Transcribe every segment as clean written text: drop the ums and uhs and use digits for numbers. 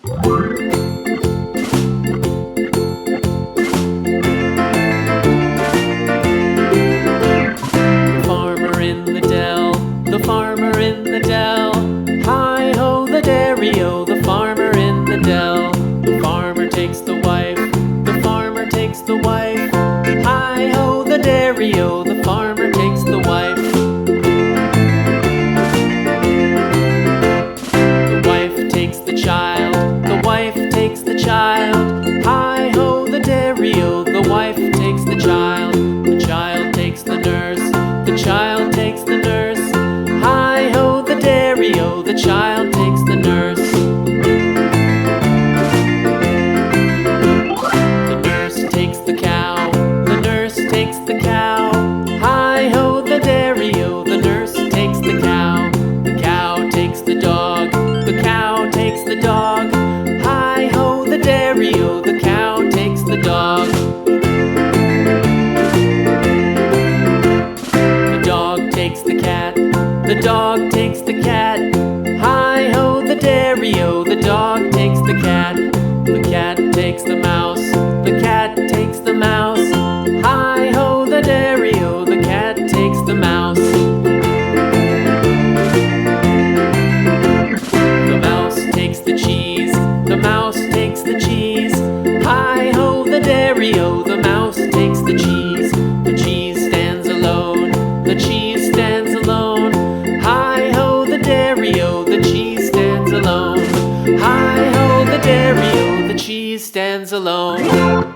Farmer in the dell, the farmer in the dell. Hi-ho the dairy-o, the farmer in the dell. The farmer takes the wife, the farmer takes the wife. Hi-ho the dairy-o, the farmer takes the wife. The wife takes the child, the wife takes the child. Hi-ho the dairy-o, the wife takes the child. The child takes the nurse, the child takes the nurse. Hi-ho the dairy-o, the child takes the nurse. The nurse takes the cow, the nurse takes the cow. Hi-ho the dairy-o, the nurse takes the cow. The cow takes the dog, the cow takes the dog. Hi-ho the dairy-o, the cow takes the dog. The dog takes the cat, the dog takes the cat. Hi-ho the dairy-o, the dog takes the cat. The cat takes the mouse, the cat takes the mouse. Hi-ho the dairy-o, the cat takes the mouse. The mouse takes the cheese, the mouse takes the cheese. Hi-ho the dairy-o, the mouse takes the cheese. The cheese stands alone, the cheese stands alone. Hi-ho the dairy-o, the cheese stands alone. Hi-ho the dairy-o, the cheese stands alone.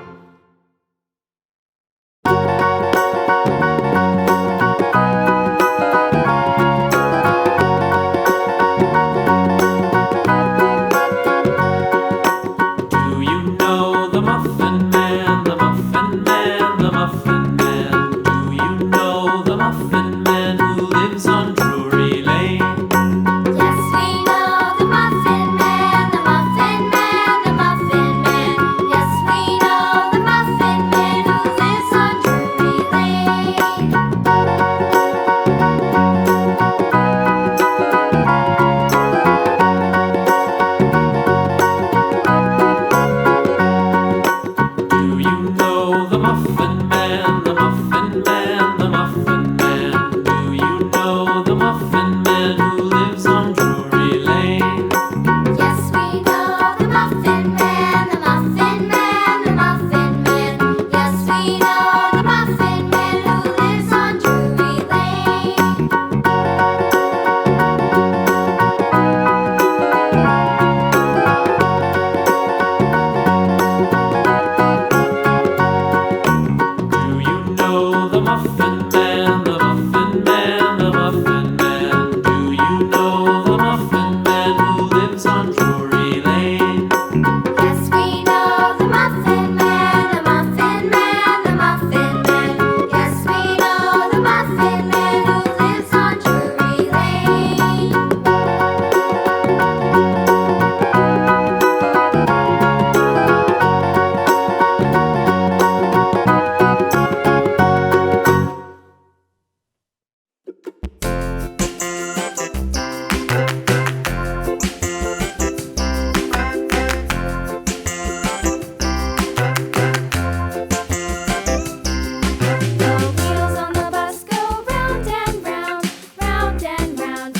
Round and round,